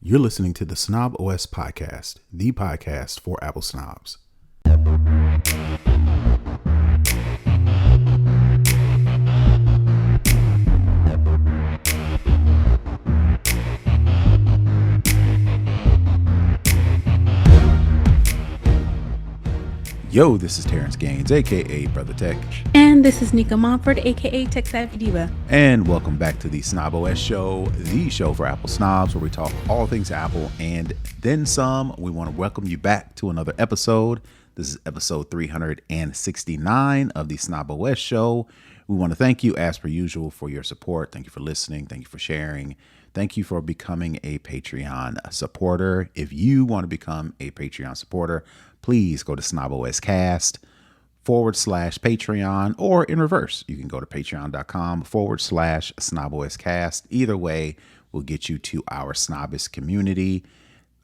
You're listening to the Snob OS podcast, the podcast for Apple snobs. Yo, this is Terrance Gaines, aka Brother Tech. And this is Nica Montford, aka Tech Savvy Diva. And welcome back to the Snob OS show, the show for Apple snobs, where we talk all things Apple and then some. We want to welcome you back to another episode. This is episode 369 of the Snob OS show. We want to thank you, as per usual, for your support. Thank you for listening. Thank you for sharing. Thank you for becoming a Patreon supporter. If you want to become a Patreon supporter, please go to snoboscast/Patreon, or in reverse, you can go to patreon.com/snoboscast. Either way will get you to our Snobist community.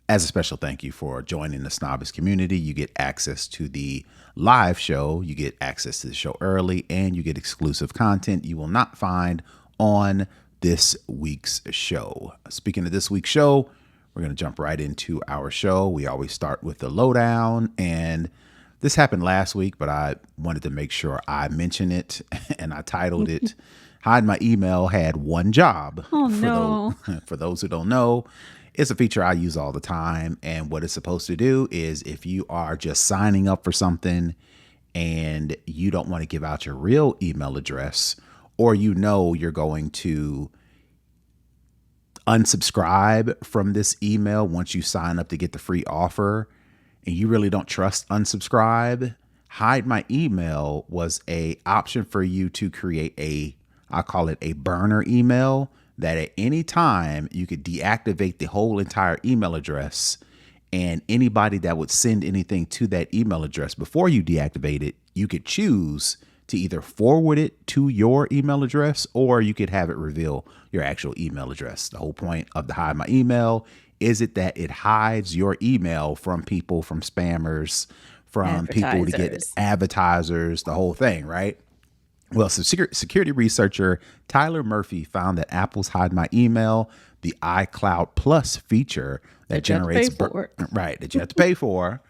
As a special thank you for joining the Snobist community, you get access to the live show, you get access to the show early, and you get exclusive content you will not find on this week's show. Speaking of this week's show, we're going to jump right into our show. We always start with the lowdown, and this happened last week, but I wanted to make sure I mention it, and I titled it, Hide My Email Had One Job. Oh, no. For those who don't know, it's a feature I use all the time, and what it's supposed to do is if you are just signing up for something and you don't want to give out your real email address, or you know you're going to unsubscribe from this email once you sign up to get the free offer, and you really don't trust unsubscribe, Hide My Email was a option for you to create I call it a burner email, that at any time you could deactivate the whole entire email address, and anybody that would send anything to that email address before you deactivate it, you could choose to either forward it to your email address, or you could have it reveal your actual email address. The whole point of the Hide My Email is that it hides your email from people, from spammers, from people to get advertisers, the whole thing, right? Well, so security researcher Tyler Murphy found that Apple's Hide My Email, the iCloud Plus feature that generates that you have to pay for,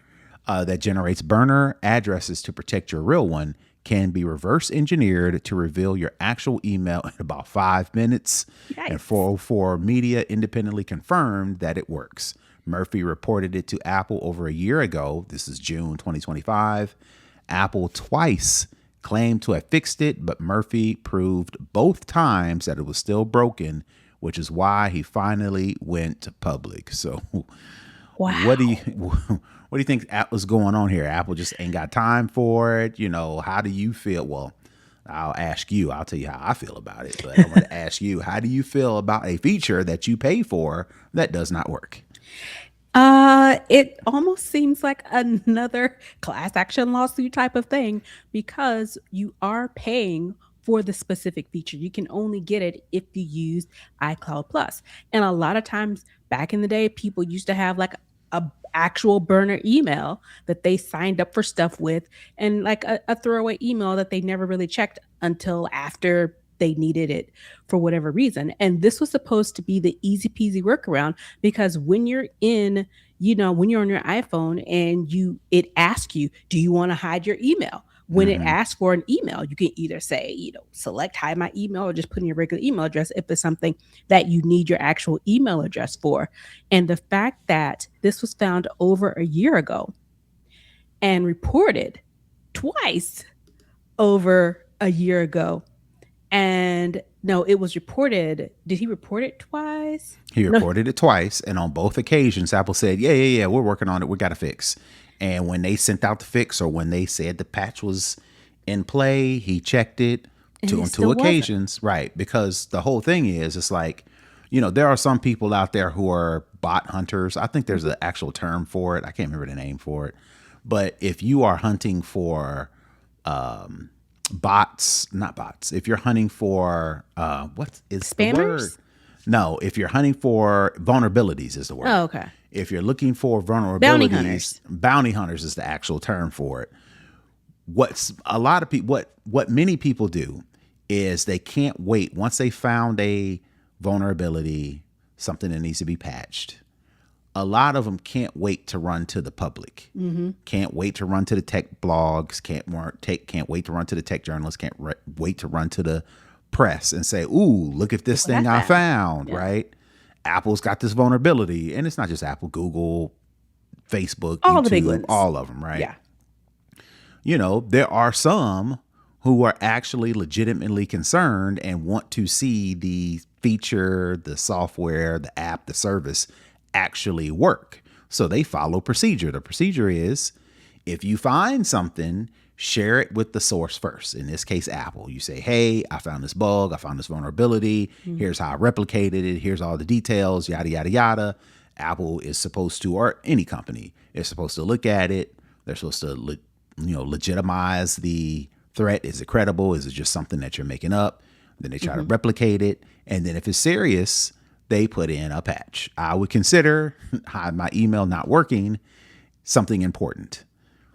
that generates burner addresses to protect your real one, can be reverse engineered to reveal your actual email in about 5 minutes. Yikes. And 404 Media independently confirmed that it works. Murphy reported it to Apple over a year ago. This is June 2025. Apple twice claimed to have fixed it, but Murphy proved both times that it was still broken, which is why he finally went public. So wow. What do you think was going on here? Apple just ain't got time for it. You know, how do you feel? Well, I'll ask you. I'll tell you how I feel about it. But I want to ask you, how do you feel about a feature that you pay for that does not work? It almost seems like another class action lawsuit type of thing, because you are paying for the specific feature. You can only get it if you use iCloud Plus. And a lot of times back in the day, people used to have like a actual burner email that they signed up for stuff with, and like a throwaway email that they never really checked until after they needed it for whatever reason. And this was supposed to be the easy peasy workaround, because when you're on your iPhone and it asks you, do you want to hide your email? When it asks for an email, you can either say, select Hide My Email, or just put in your regular email address if it's something that you need your actual email address for. And the fact that this was found over a year ago and reported twice over a year ago. And no, it was reported. Did he report it twice? He reported it twice. And on both occasions, Apple said, yeah, we're working on it. We got to fix. And when they sent out the fix, or when they said the patch was in play, he checked it on two occasions. Right. Because the whole thing is, it's like, there are some people out there who are bot hunters. I think there's an actual term for it. I can't remember the name for it. But if you are hunting for if you're hunting for what is spammers? The word? No, if you're hunting for vulnerabilities is the word. Oh, okay. If you're looking for vulnerabilities, bounty hunters is the actual term for it. What many people do is they can't wait. Once they found a vulnerability, something that needs to be patched, a lot of them can't wait to run to the public. Can't wait to run to the tech blogs. Can't wait to run to the tech journalists. Wait to run to the press and say, "Ooh, look at this Look what thing I I found." found!" Yeah. Right? Apple's got this vulnerability, and it's not just Apple, Google, Facebook, All the big YouTube, ones. all of them, right? Yeah. There are some who are actually legitimately concerned and want to see the feature, the software, the app, the service actually work. So they follow procedure. The procedure is, if you find something, share it with the source first. In this case, Apple. You say, "Hey, I found this bug. I found this vulnerability. Here's how I replicated it. Here's all the details, yada, yada, yada." Apple is supposed to, or any company is supposed to look at it. They're supposed to, legitimize the threat. Is it credible? Is it just something that you're making up? Then they try to replicate it. And then if it's serious, they put in a patch. I would consider my email not working something important.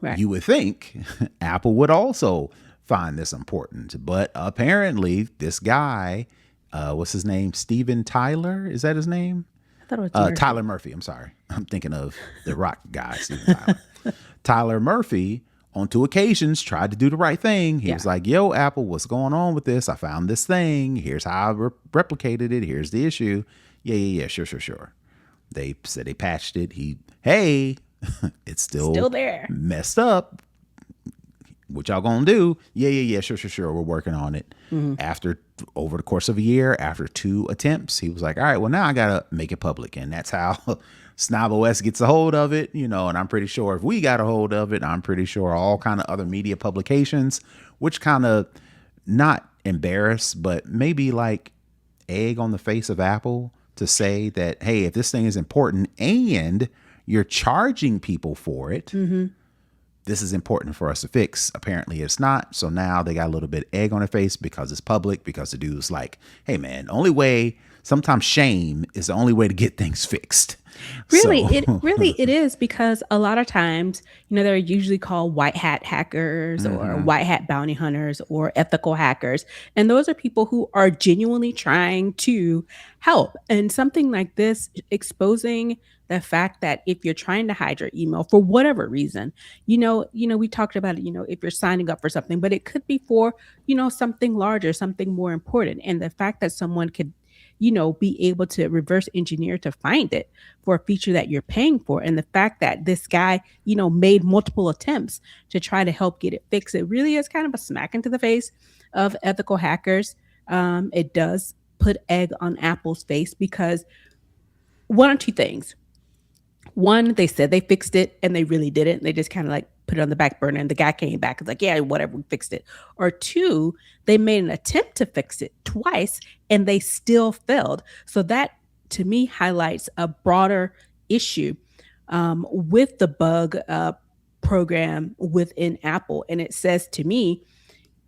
Right. You would think Apple would also find this important, but apparently this guy, what's his name? Steven Tyler? Is that his name? I thought it was Murphy. Tyler Murphy. I'm sorry. I'm thinking of the rock guy, Steven Tyler. Tyler Murphy, on 2 occasions, tried to do the right thing. He was like, "Yo, Apple, what's going on with this? I found this thing. Here's how I replicated it. Here's the issue." Yeah. Sure. They said they patched it. Hey, it's still there. messed up. What y'all gonna do? Yeah. Sure. We're working on it. Over the course of a year, after 2 attempts, he was like, "All right, well, now I gotta make it public." And that's how Snob OS gets a hold of it, and I'm pretty sure if we got a hold of it, I'm pretty sure all kind of other media publications, which kind of not embarrassed, but maybe like egg on the face of Apple to say that, "Hey, if this thing is important and you're charging people for it, this is important for us to fix." Apparently it's not. So now they got a little bit egg on their face because it's public, because the dude's like, "Hey man, sometimes shame is the only way to get things fixed." Really, So, it is, because a lot of times, they're usually called white hat hackers or white hat bounty hunters or ethical hackers. And those are people who are genuinely trying to help. And something like this, exposing the fact that if you're trying to hide your email for whatever reason, we talked about it, if you're signing up for something, but it could be for, something larger, something more important. And the fact that someone could be able to reverse engineer to find it for a feature that you're paying for. And the fact that this guy, made multiple attempts to try to help get it fixed, it really is kind of a smack into the face of ethical hackers. It does put egg on Apple's face, because one or two things. One, they said they fixed it and they really didn't. They just kind of like put it on the back burner, and the guy came back and was like, "Yeah, whatever, we fixed it." Or two, they made an attempt to fix it twice and they still failed. So that, to me, highlights a broader issue with the bug program within Apple. And it says to me,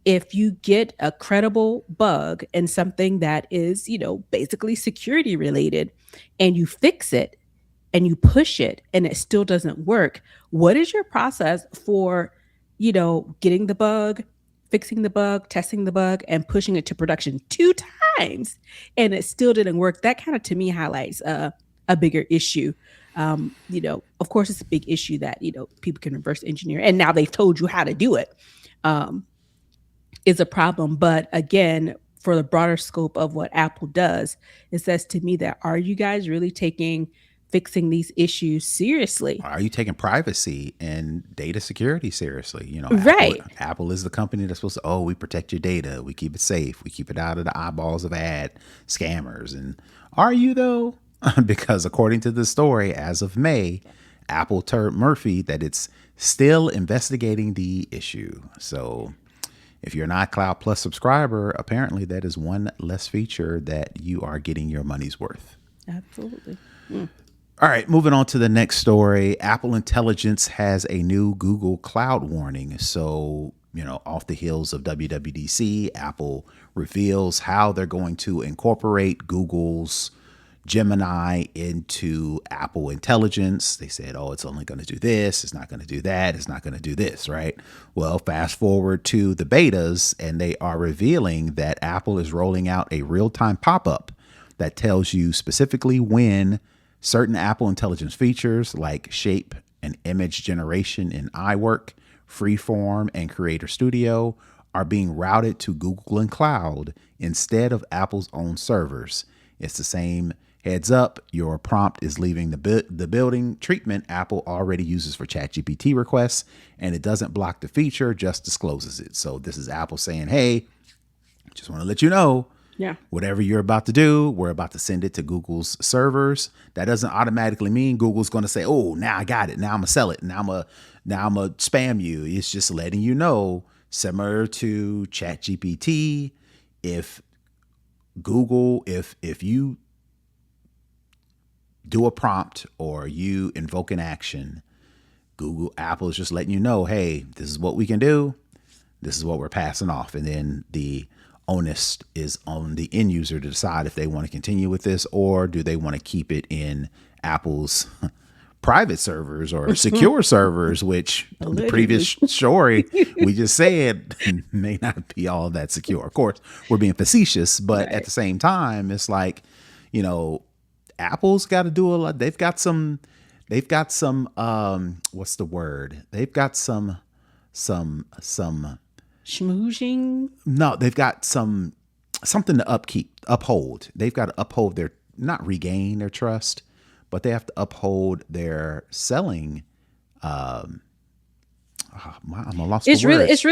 if you get a credible bug and something that is, basically security related, and you fix it, and you push it and it still doesn't work, what is your process for, getting the bug, fixing the bug, testing the bug, and pushing it to production 2 times and it still didn't work? That kind of, to me, highlights a bigger issue. Of course, it's a big issue that, people can reverse engineer, and now they've told you how to do it, is a problem. But again, for the broader scope of what Apple does, it says to me that, are you guys really taking fixing these issues seriously? are you taking privacy and data security seriously? Right. Apple is the company that's supposed to, we protect your data. We keep it safe. We keep it out of the eyeballs of ad scammers. And are you though? Because according to the story, as of May, Apple told Murphy that it's still investigating the issue. So if you're not Cloud Plus subscriber, apparently that is one less feature that you are getting your money's worth. Absolutely. All right, moving on to the next story. Apple Intelligence has a new Google Cloud warning. So, off the heels of WWDC, Apple reveals how they're going to incorporate Google's Gemini into Apple Intelligence. They said, it's only going to do this. It's not going to do that. It's not going to do this, right? Well, fast forward to the betas, and they are revealing that Apple is rolling out a real-time pop-up that tells you specifically when Certain Apple Intelligence features like shape and image generation in iWork, Freeform, and Creator Studio are being routed to Google and Cloud instead of Apple's own servers. It's the same heads up. Your prompt is leaving the building treatment Apple already uses for ChatGPT requests, and it doesn't block the feature, just discloses it. So this is Apple saying, hey, just want to let you know, Yeah. whatever you're about to do, we're about to send it to Google's servers. That doesn't automatically mean Google's going to say, "Oh, now I got it. Now I'm gonna sell it. Now I'm gonna spam you." It's just letting you know, similar to ChatGPT, if Google, if you do a prompt or you invoke an action, Apple is just letting you know, hey, this is what we can do. This is what we're passing off. And then the onus is on the end user to decide if they want to continue with this or do they want to keep it in Apple's private servers or secure servers, which the previous story we just said may not be all that secure. Of course, we're being facetious, but at the same time, it's like, Apple's got to do a lot. They've got some, what's the word? They've got some Schmoozing. no, they've got something to uphold. They've got to uphold their, not regain their trust, but they have to uphold their selling. I'm lost for words. It's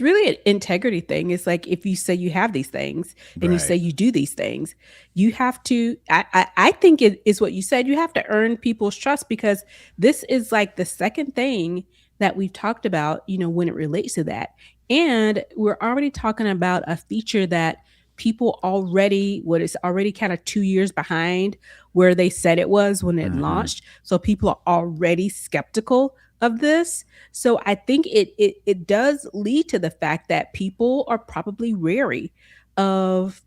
really an integrity thing. It's like if you say you have these things and you say you do these things, you have to. I think it is what you said. You have to earn people's trust because this is like the second thing that we've talked about. When it relates to that, and we're already talking about a feature that people already what is already kind of 2 years behind where they said it was when it launched. So people are already skeptical of this. So I think it does lead to the fact that people are probably wary of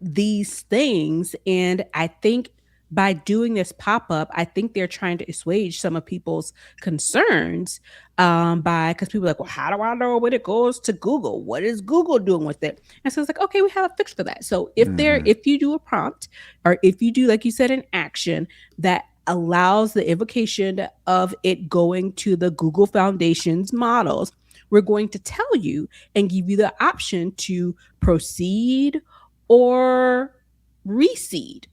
these things. And I think by doing this pop-up, I think they're trying to assuage some of people's concerns because people are like, well, how do I know when it goes to Google? What is Google doing with it? And so it's like, okay, we have a fix for that. So if you do a prompt or if you do, like you said, an action that allows the invocation of it going to the Google Foundation's models, we're going to tell you and give you the option to proceed or reseed.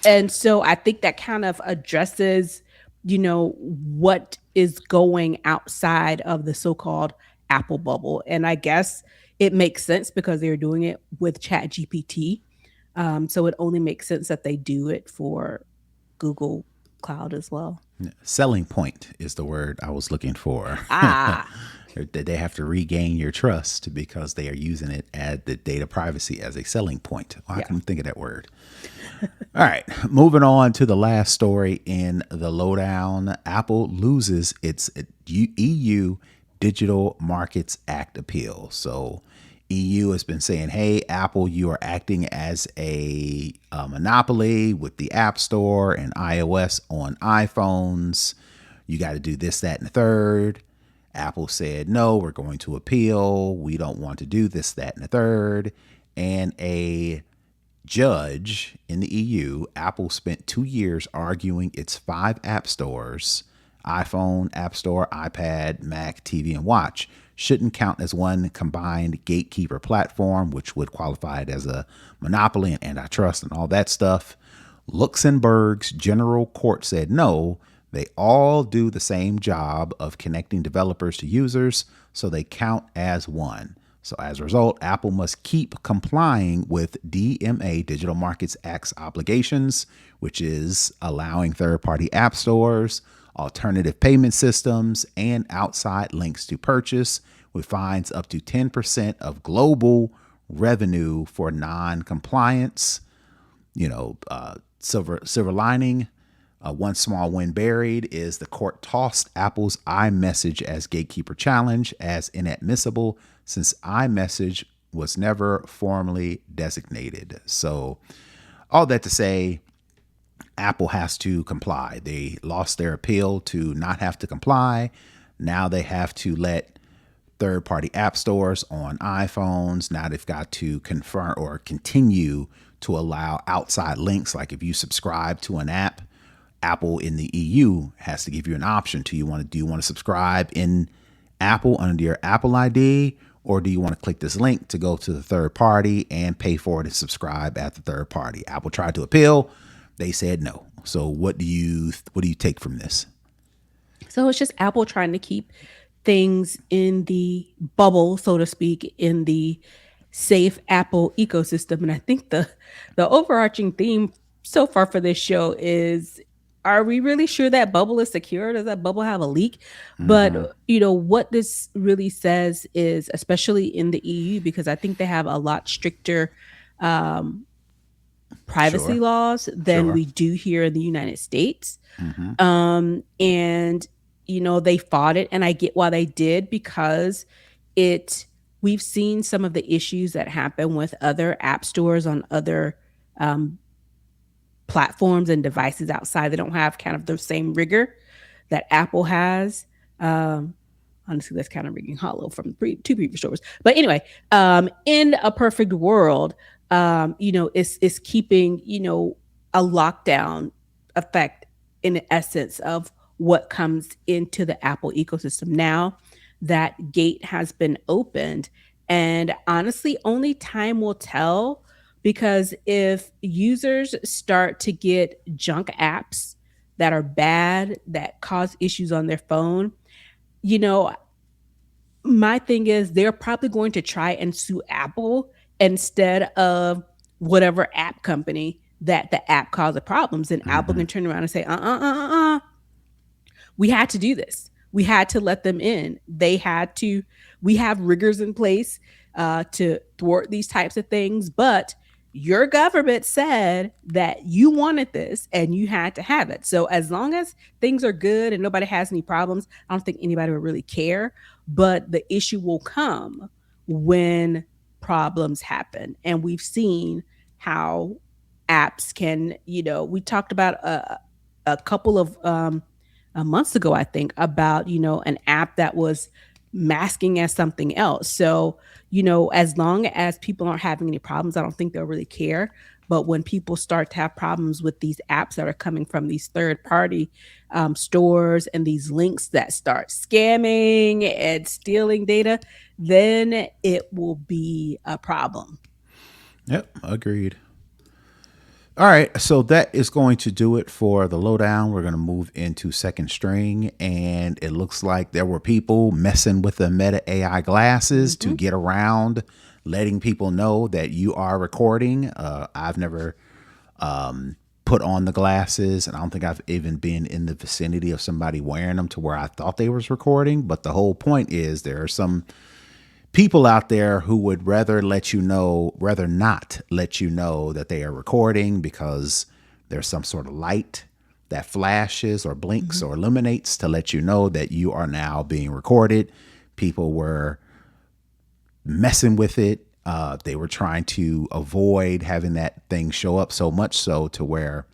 And so I think that kind of addresses, what is going outside of the so-called Apple bubble. And I guess it makes sense because they're doing it with ChatGPT. So it only makes sense that they do it for Google Cloud as well. Selling point is the word I was looking for. Ah. They have to regain your trust because they are using it as the data privacy as a selling point. Well, I couldn't think of that word. All right, moving on to the last story in the lowdown. Apple loses its EU Digital Markets Act appeal. So EU has been saying, hey, Apple, you are acting as a monopoly with the App Store and iOS on iPhones. You got to do this, that, and the third. Apple said, no, we're going to appeal. We don't want to do this, that, and the third. And a judge in the EU, Apple spent 2 years arguing its 5 app stores, iPhone, App Store, iPad, Mac, TV, and Watch, shouldn't count as one combined gatekeeper platform, which would qualify it as a monopoly and antitrust and all that stuff. Luxembourg's General Court said no, they all do the same job of connecting developers to users, so they count as one. So as a result, Apple must keep complying with DMA, Digital Markets Act's obligations, which is allowing third-party app stores, alternative payment systems, and outside links to purchase, with fines up to 10% of global revenue for non-compliance. Silver lining. One small win buried is the court tossed Apple's iMessage as gatekeeper challenge as inadmissible since iMessage was never formally designated. So all that to say, Apple has to comply. They lost their appeal to not have to comply. Now they have to let third-party app stores on iPhones. Now they've got to confirm or continue to allow outside links. Like if you subscribe to an app, Apple in the EU has to give you an option. Do you want to subscribe in Apple under your Apple ID, or do you want to click this link to go to the third party and pay for it and subscribe at the third party? Apple tried to appeal. They said no. So what do you take from this? So it's just Apple trying to keep things in the bubble, so to speak, in the safe Apple ecosystem. And I think the overarching theme so far for this show is, are we really sure that bubble is secure? Does that bubble have a leak? But Mm-hmm. what this really says is, especially in the EU, because I think they have a lot stricter um, privacy Sure. laws than Sure. we do here in the United States. Mm-hmm. And they fought it, and I get why they did, because it we've seen some of the issues that happen with other app stores on other um, platforms and devices outside. They don't have kind of the same rigor that Apple has. Um, Honestly, that's kind of ringing hollow from two previous stores. But anyway, in a perfect world, it's keeping a lockdown effect in essence of what comes into the Apple ecosystem. Now that gate has been opened, and honestly, only time will tell, because if users start to get junk apps that are bad, that cause issues on their phone, you know, my thing is they're probably going to try and sue Apple instead of whatever app company that the app caused the problems. And Apple Mm-hmm. can turn around and say, we had to do this. We had to let them in. We have rigors in place to thwart these types of things, but your government said that you wanted this and you had to have it. So as long as things are good and nobody has any problems, I don't think anybody will really care. But the issue will come when problems happen. And we've seen how apps can, we talked about a couple of months ago, I think, about an app that was masking as something else. So as long as people aren't having any problems, I don't think they'll really care. But when people start to have problems with these apps that are coming from these third party stores, and these links that start scamming and stealing data, then it will be a problem. Yep. Agreed. All right, so that is going to do it for the lowdown. We're going to move into second string, and it looks like there were people messing with the Meta AI glasses to Mm-hmm. get around letting people know that you are recording. I've never put on the glasses, and I don't think I've even been in the vicinity of somebody wearing them to where I thought they was recording. But the whole point is there are some people out there who would rather not let you know that they are recording because there's some sort of light that flashes or blinks Mm-hmm. or illuminates to let you know that you are now being recorded. People were messing with it. They were trying to avoid having that thing show up, so much so to where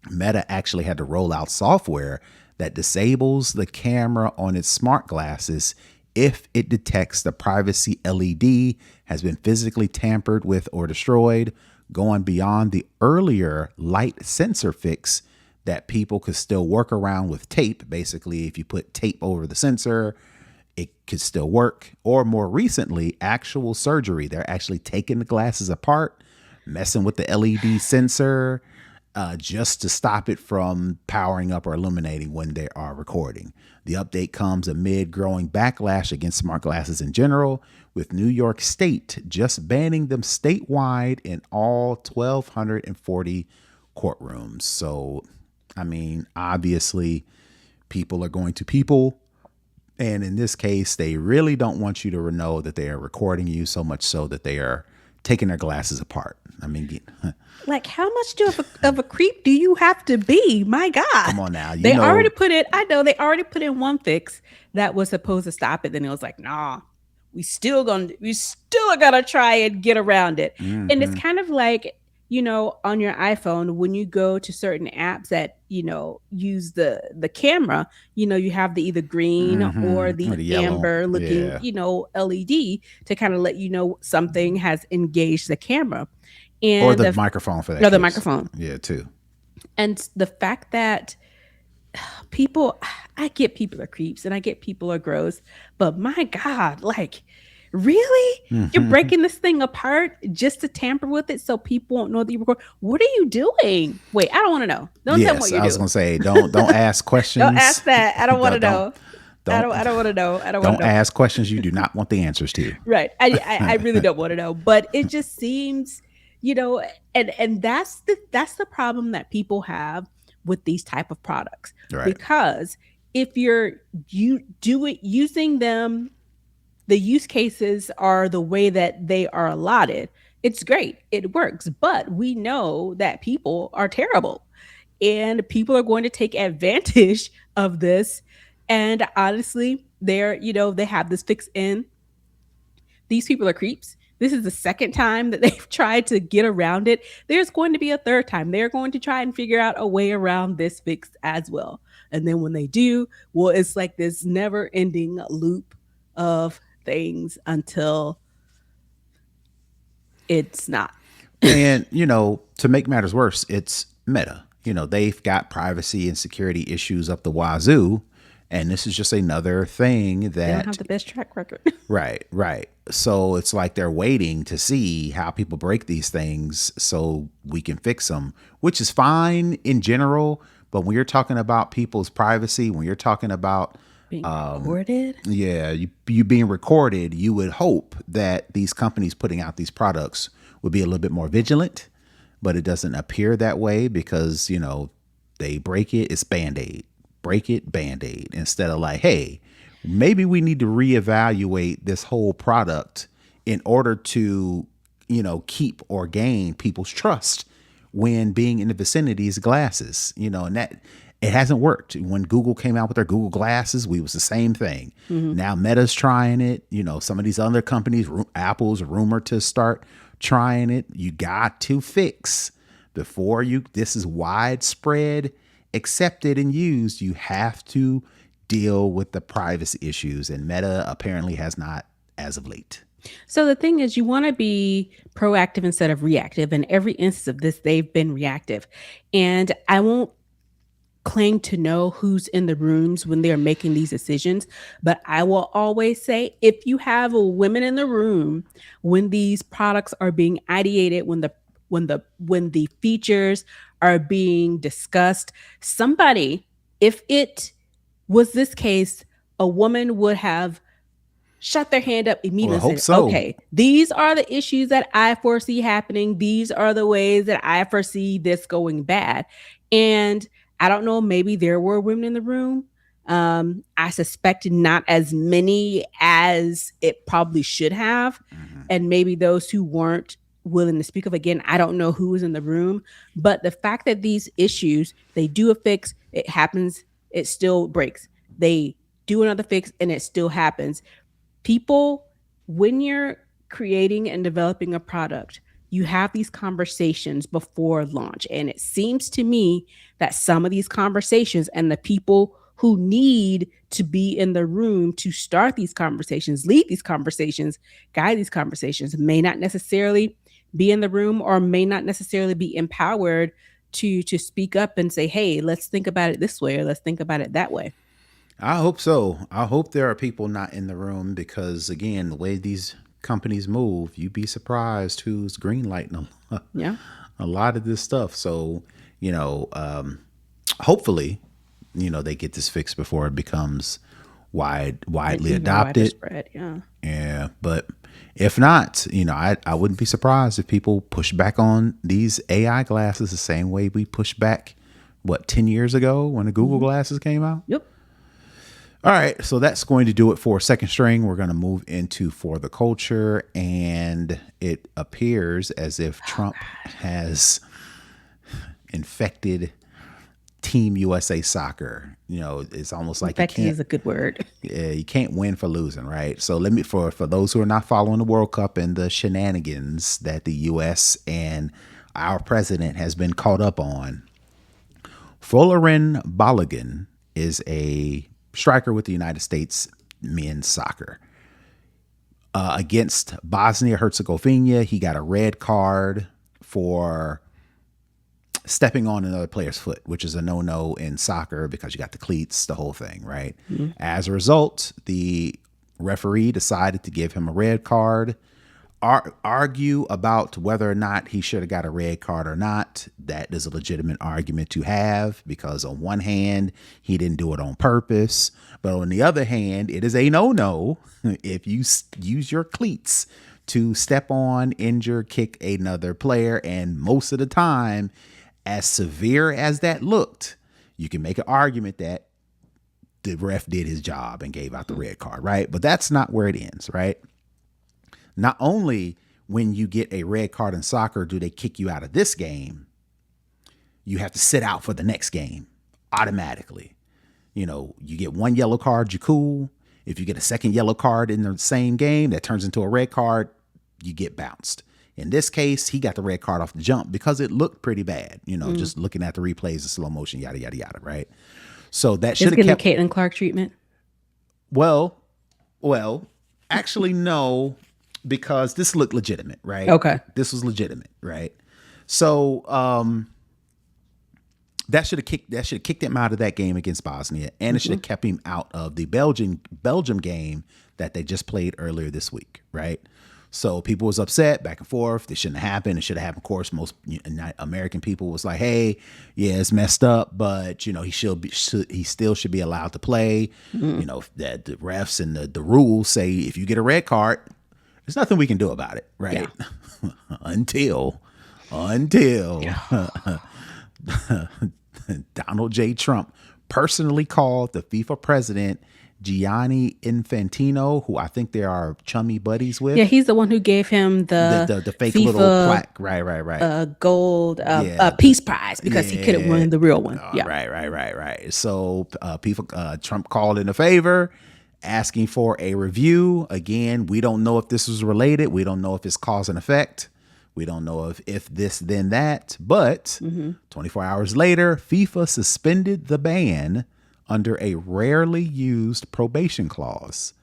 Meta actually had to roll out software that disables the camera on its smart glasses if it detects the privacy LED has been physically tampered with or destroyed, going beyond the earlier light sensor fix that people could still work around with tape. Basically, if you put tape over the sensor, it could still work. Or more recently, actual surgery. They're actually taking the glasses apart, messing with the LED sensor, just to stop it from powering up or illuminating when they are recording. The update comes amid growing backlash against smart glasses in general, with New York State just banning them statewide in all 1,240 courtrooms. So, I mean, obviously, people are going to people. And in this case, they really don't want you to know that they are recording you, so much so that they are taking their glasses apart. I mean, Like, how much of a creep do you have to be? My God. come on now. They already put it, I know they already put in one fix that was supposed to stop it. Then it was like, nah, we still gotta try and get around it. And it's Mm-hmm, kind of like, on your iPhone, when you go to certain apps that, use the camera, you have the either green or mm-hmm. Or the the yellow. amber looking, Yeah. LED to kind of let you know something has engaged the camera. Or And the microphone for that the case. microphone. Yeah, too. And the fact that people, I get people are creeps and I get people are gross, but my God, like, really? You're breaking this thing apart just to tamper with it so people won't know that you record. What are you doing? Wait, I don't want to know. Don't tell me what Yes, you're I was doing. gonna say don't ask Don't ask questions. that. I don't want to don't know. don't I don't want to know. I don't want don't to know. ask questions you do not want the answers to. Right. I really don't want to know. But it just seems, you know, and that's the problem that people have with these type of products. Right. Because if you do it using them, the use cases are the way that they are allotted. It's great. It works. But we know that people are terrible. And people are going to take advantage of this. And honestly, they have this fixed in. These people are creeps. This is the second time that they've tried to get around it. There's going to be a third time. They're going to try and figure out a way around this fix as well. And then when they do, well, it's like this never ending loop of things until it's not. And, to make matters worse, it's Meta. They've got privacy and security issues up the wazoo. And this is just another thing They don't have that, the best track record. right, right. So it's like they're waiting to see how people break these things so we can fix them, which is fine in general. But when you're talking about people's privacy, when you're talking about, Being recorded. yeah, you being recorded, you would hope that these companies putting out these products would be a little bit more vigilant, but it doesn't appear that way because, they break it, it's Band-Aid. Break it, Band-Aid. Instead of like, hey, maybe we need to reevaluate this whole product in order to, keep or gain people's trust when being in the vicinity's glasses, and that it hasn't worked. When Google came out with their Google glasses, we was the same thing. Now Meta's trying it. Some of these other companies, Apple's rumored to start trying it. You got to fix before this is widespread, accepted and used. You have to deal with the privacy issues, and Meta apparently has not as of late. So the thing is, you want to be proactive instead of reactive. In every instance of this, they've been reactive. And I won't claim to know who's in the rooms when they're making these decisions, but I will always say if you have women in the room when these products are being ideated, when the features are being discussed, somebody, if it was this case, a woman would have shut their hand up immediately Well, I hope and said, so. okay, these are the issues that I foresee happening. These are the ways that I foresee this going bad. And I don't know, maybe there were women in the room. I suspect not as many as it probably should have. And maybe those who weren't willing to speak of, again, I don't know who was in the room. But the fact that these issues, they do a fix, it happens, it still breaks. They do another fix and it still happens. People, when you're creating and developing a product, you have these conversations before launch. And it seems to me that some of these conversations and the people who need to be in the room to start these conversations, lead these conversations, guide these conversations, may not necessarily be in the room or may not necessarily be empowered to speak up and say, hey, let's think about it this way or let's think about it that way. I hope so. I hope there are people not in the room because, again, the way these companies move, you'd be surprised who's greenlighting Yeah. a lot of this stuff. So, hopefully, they get this fixed before it becomes widely adopted. Spread, yeah. Yeah, but if not, I wouldn't be surprised if people push back on these AI glasses the same way we pushed back, 10 years ago when the Google glasses came out? Yep. All right, so that's going to do it for Second String. We're going to move into For the Culture, and it appears as if Trump has infected Team USA Soccer. It's almost like Infected is a good word. you can't win for losing, right? So let me for those who are not following the World Cup and the shenanigans that the US and our president has been caught up on. Folarin Balogun is a striker with the United States men's soccer. Against Bosnia-Herzegovina, he got a red card for stepping on another player's foot, which is a no-no in soccer because you got the cleats, the whole thing, right? Mm-hmm. As a result, the referee decided to give him a red card. Argue about whether or not he should have got a red card or not. That is a legitimate argument to have, because on one hand, he didn't do it on purpose, but on the other hand, it is a no-no if you use your cleats to step on, injure, kick another player. And most of the time, as severe as that looked, you can make an argument that the ref did his job and gave out the red card, right? But that's not where it ends, right? Not only when you get a red card in soccer do they kick you out of this game, you have to sit out for the next game automatically. You know, you get one yellow card, you're cool. If you get a second yellow card in the same game that turns into a red card, you get bounced. In this case, he got the red card off the jump because it looked pretty bad, you know, just looking at the replays, the slow motion, yada, yada, yada, right? So that should have kept Caitlin Clark treatment. Well, actually, no, because this looked legitimate, right? Okay. This was legitimate, right? So that should have kicked him out of that game against Bosnia, and it should have kept him out of the Belgium game that they just played earlier this week, right? So people was upset back and forth. This shouldn't have happened. It should have happened. Of course, most American people was like, "Hey, yeah, it's messed up, but you know, he still should be allowed to play." You know, that the refs and the rules say if you get a red card, there's nothing we can do about it, right? Yeah. until Donald J. Trump personally called the FIFA president Gianni Infantino, who I think they are chummy buddies with. Yeah, he's the one who gave him the fake FIFA, little plaque, right. Gold peace prize because he couldn't win the real one. Yeah, right. So Trump called in a favor, asking for a review. Again, we don't know if this was related. We don't know if it's cause and effect. We don't know if this, then that. But 24 hours later, FIFA suspended the ban under a rarely used probation clause.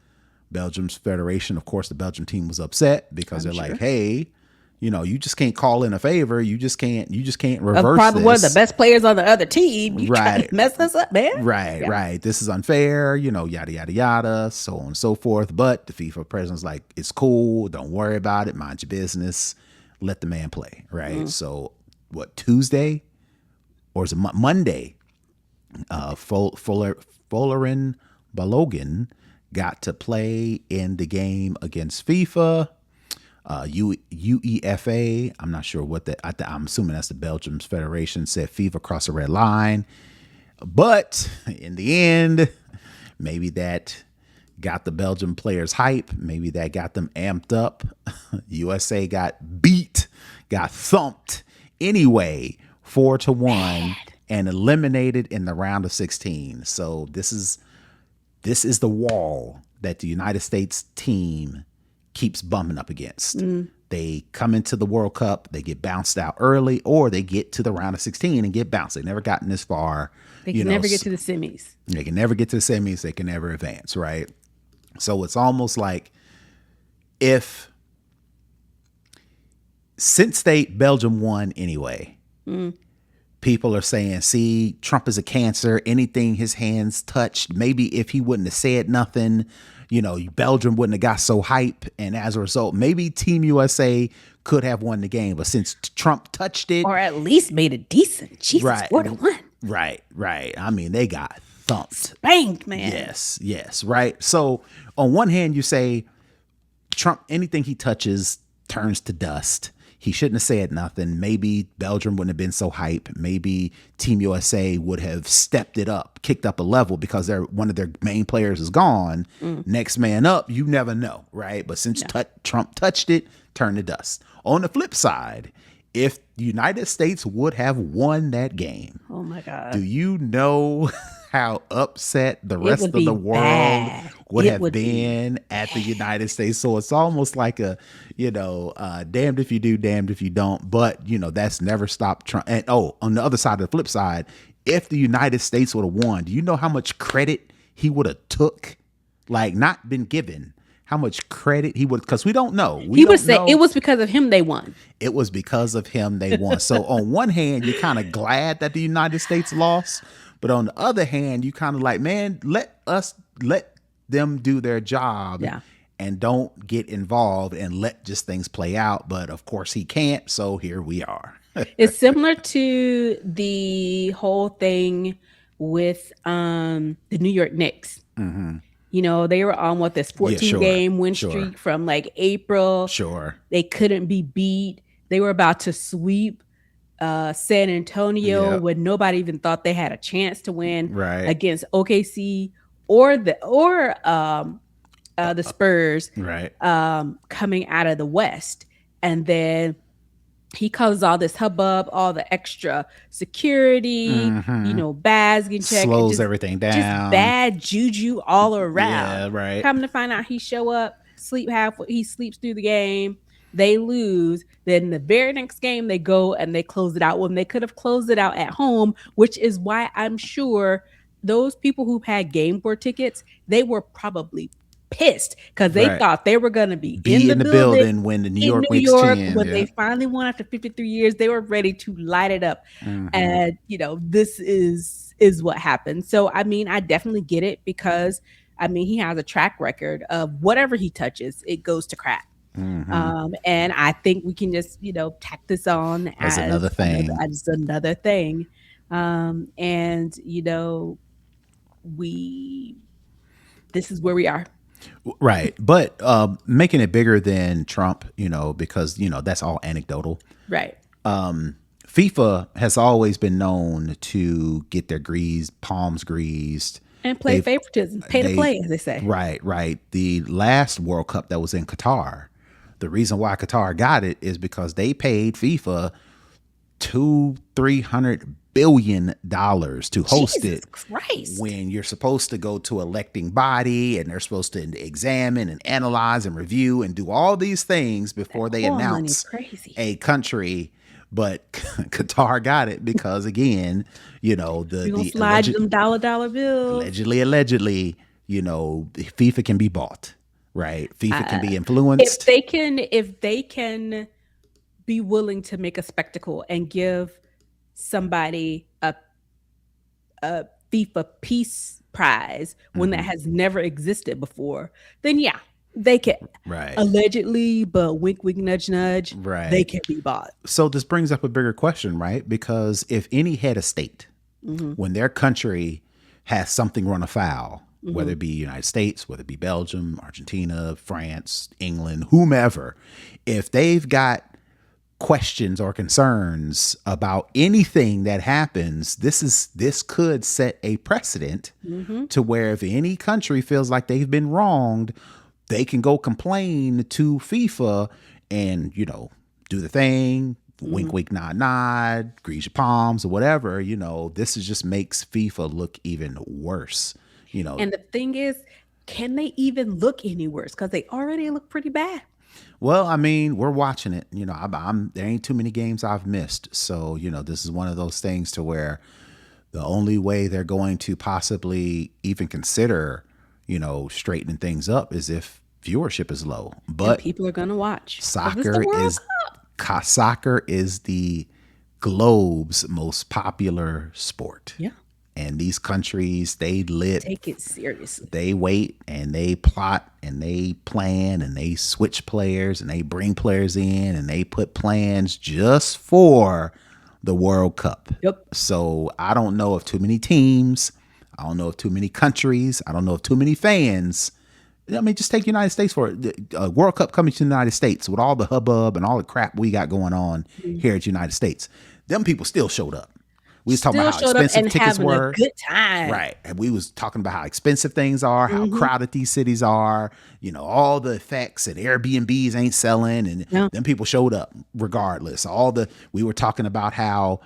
Belgium's federation, of course, the Belgium team was upset because they're like, hey, you know, you just can't call in a favor. You just can't reverse probably this. One of the best players on the other team. You trying to mess us up, man. Right. This is unfair, you know, yada, yada, yada, so on and so forth. But the FIFA president's like, it's cool. Don't worry about it. Mind your business. Let the man play, right? So Tuesday? Or is it Monday? Folarin Balogun got to play in the game against FIFA. UEFA, I'm not sure what that, I'm assuming that's the Belgium's federation, said FIFA crossed a red line. But in the end, maybe that got the Belgium players hype. Maybe that got them amped up. USA got beat, got thumped anyway, 4-1. And eliminated in the round of 16. So this is the wall that the United States team keeps bumping up against. They come into the World Cup, they get bounced out early, or they get to the round of 16 and get bounced. They've never gotten this far. They can never get to the semis. They can never get to the semis. They can never advance, right? So it's almost like since Belgium won anyway, people are saying, see, Trump is a cancer. Anything his hands touched, maybe if he wouldn't have said nothing, you know, Belgium wouldn't have got so hype. And as a result, maybe Team USA could have won the game. But since Trump touched it. Or at least made it decent. Jesus, right, 4-1. Right. I mean, they got thumped. Spanked, man. Yes, right. So on one hand, you say Trump, anything he touches turns to dust. He shouldn't have said nothing. Maybe Belgium wouldn't have been so hype. Maybe Team USA would have stepped it up, kicked up a level because one of their main players is gone. Next man up, you never know, right? But since Trump touched it, turned to dust. On the flip side, if the United States would have won that game, oh my God, do you know how upset the rest of the world would have been at the United States? So it's almost like a, you know, damned if you do, damned if you don't. But, you know, that's never stopped Trump. And on the other side of the flip side, if the United States would have won, do you know how much credit he would have took? Like, not been given. how much credit he would, because we don't know. We He would don't say it know. was because of him they won. It was because of him they won. So on one hand, you're kind of glad that the United States lost, but on the other hand, you kind of like, man, let them do their job Yeah. and don't get involved and let just things play out. But of course he can't, so here we are. It's similar to the whole thing with the New York Knicks. You know, they were on this Yeah, 14 sure. game win Sure. streak from like April. Sure. They couldn't be beat. They were about to sweep San Antonio Yep. when nobody even thought they had a chance to win Right. against OKC or the Spurs Right. coming out of the West. And then he causes all this hubbub, all the extra security, bags getting checked, Slows everything just down. bad juju all around. Yeah, right. Come to find out, he show up, he sleeps through the game. They lose. Then the very next game, they go and they close it out when they could have closed it out at home, which is why I'm sure those people who had game board tickets, they were probably pissed because they Right. thought they were going to be Be in the building when the New in York New Knicks York chin. when Yeah. they finally won after 53 years. They were ready to light it up. And this is what happened. So I mean, I definitely get it because I mean, he has a track record of whatever he touches, it goes to crap. And I think we can just tack this on As another thing. as another thing. And this is where we are. Right. But making it bigger than Trump, because, that's all anecdotal. Right. FIFA has always been known to get their palms greased. And play favoritism, pay to play, as they say. Right, right. The last World Cup that was in Qatar, the reason why Qatar got it is because they paid FIFA $200-300 billion to host Jesus it. Christ. When you're supposed to go to electing body and they're supposed to examine and analyze and review and do all these things before they announce a country. But Qatar got it because, again, the slide them dollar bills. Allegedly, FIFA can be bought, right? FIFA can be influenced. If they can be willing to make a spectacle and give somebody a FIFA Peace Prize when that has never existed before, then yeah, they can. Right. Allegedly, but wink, wink, nudge, nudge. Right. They can be bought. So this brings up a bigger question, right? Because if any head of state, when their country has something run afoul, whether it be United States, whether it be Belgium, Argentina, France, England, whomever, if they've got questions or concerns about anything that happens, this could set a precedent to where if any country feels like they've been wronged, they can go complain to FIFA and, do the thing, wink, wink, nod, nod, grease your palms or whatever. This just makes FIFA look even worse. And the thing is, can they even look any worse? Because they already look pretty bad. Well, I mean, we're watching it. There ain't too many games I've missed. So, this is one of those things to where the only way they're going to possibly even consider, straightening things up is if viewership is low. But and people are going to watch. Soccer is the globe's most popular sport. Yeah. And these countries, take it seriously. They wait and they plot and they plan and they switch players and they bring players in and they put plans just for the World Cup. Yep. So I don't know if too many teams, I don't know if too many countries, I don't know if too many fans. I mean, just take United States for it. The World Cup coming to the United States with all the hubbub and all the crap we got going on here at United States. Them people still showed up. We was talking about how expensive tickets were. A good time. Right. And we was talking about how expensive things are, how crowded these cities are, all the effects, and Airbnbs ain't selling, and them people showed up regardless. We were talking about how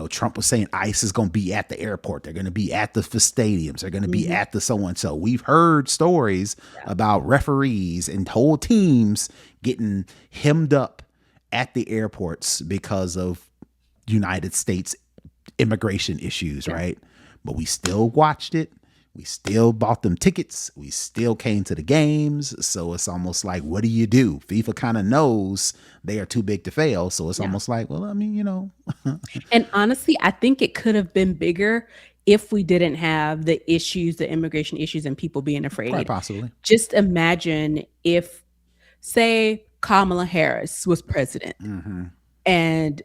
Trump was saying ICE is going to be at the airport. They're going to be at the stadiums. They're going to be at the so-and-so. We've heard stories about referees and whole teams getting hemmed up at the airports because of United States immigration issues, right? But we still watched it. We still bought them tickets. We still came to the games. So it's almost like, what do you do? FIFA kind of knows they are too big to fail. So it's Yeah. almost like, well, I mean, And honestly, I think it could have been bigger if we didn't have the issues, the immigration issues, and people being quite afraid. possibly. Just imagine if, say, Kamala Harris was president and,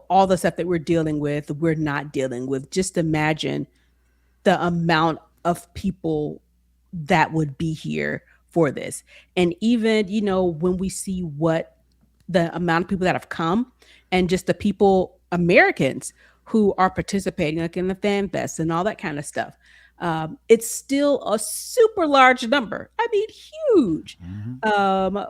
all the stuff that we're dealing with, we're not dealing with. Just imagine the amount of people that would be here for this. And even, when we see what the amount of people that have come and just the people, Americans who are participating, like in the fan fest and all that kind of stuff. It's still a super large number. I mean, huge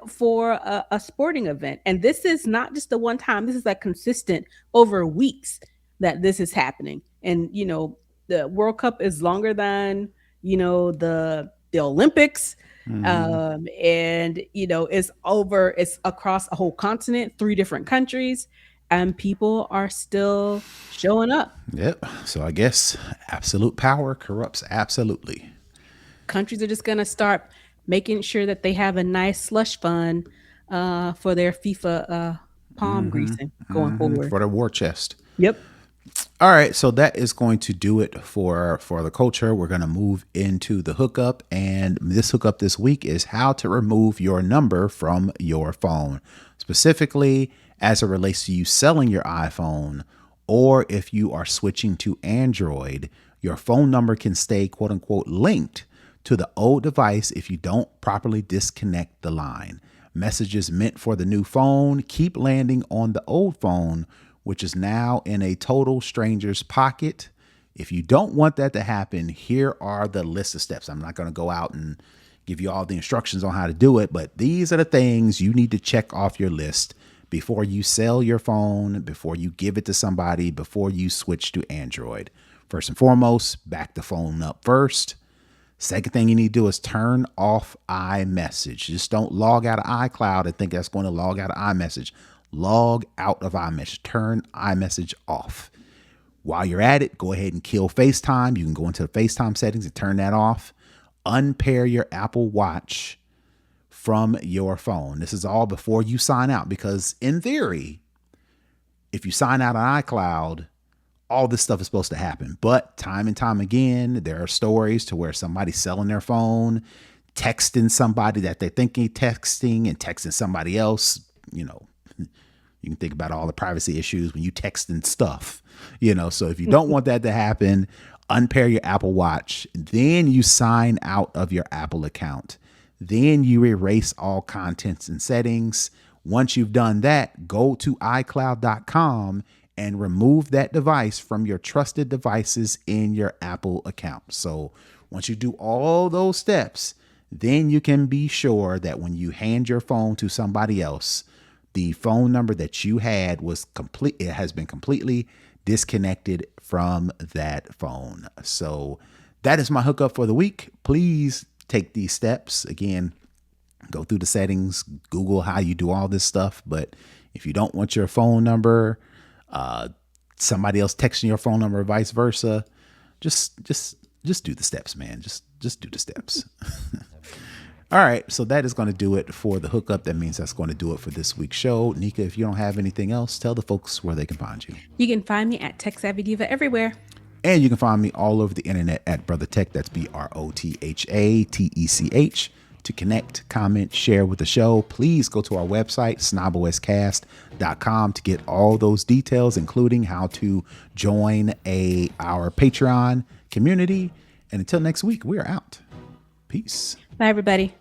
for a sporting event. And this is not just the one time, this is like consistent over weeks that this is happening. And, the World Cup is longer than, the Olympics. And it's across a whole continent, 3 different countries, and people are still showing up. Yep. So I guess absolute power corrupts absolutely. Countries are just going to start making sure that they have a nice slush fund for their FIFA palm greasing going forward. For the war chest. Yep. All right, so that is going to do it for the culture. We're going to move into the hookup, and this hookup this week is how to remove your number from your phone, specifically as it relates to you selling your iPhone, or if you are switching to Android, your phone number can stay quote unquote linked to the old device if you don't properly disconnect the line. Messages meant for the new phone keep landing on the old phone, which is now in a total stranger's pocket. If you don't want that to happen, here are the list of steps. I'm not going to go out and give you all the instructions on how to do it, but these are the things you need to check off your list before you sell your phone, before you give it to somebody, before you switch to Android. First and foremost, back the phone up first. Second thing you need to do is turn off iMessage. Just don't log out of iCloud and think that's going to log out of iMessage. Log out of iMessage. Turn iMessage off. While you're at it, go ahead and kill FaceTime. You can go into the FaceTime settings and turn that off. Unpair your Apple Watch from your phone. This is all before you sign out, because in theory, if you sign out on iCloud, all this stuff is supposed to happen. But time and time again, there are stories to where somebody's selling their phone, texting somebody that they think ain't texting, and texting somebody else. You can think about all the privacy issues when you texting stuff, so if you don't want that to happen, unpair your Apple Watch, then you sign out of your Apple account. Then you erase all contents and settings. Once you've done that, go to iCloud.com and remove that device from your trusted devices in your Apple account. So once you do all those steps, then you can be sure that when you hand your phone to somebody else, the phone number that you had it has been completely disconnected from that phone. So that is my hookup for the week. Please take these steps. Again, go through the settings, Google how you do all this stuff. But if you don't want your phone number, somebody else texting your phone number, or vice versa, just do the steps, man. Just do the steps. All right, so that is going to do it for the hookup. That means that's going to do it for this week's show. Nica, if you don't have anything else, tell the folks where they can find you. You can find me at Tech Savvy Diva everywhere. And you can find me all over the internet at Brother Tech. That's BROTHATECH. To connect, comment, share with the show, please go to our website, snoboscast.com, to get all those details, including how to join our Patreon community. And until next week, we are out. Peace. Bye, everybody.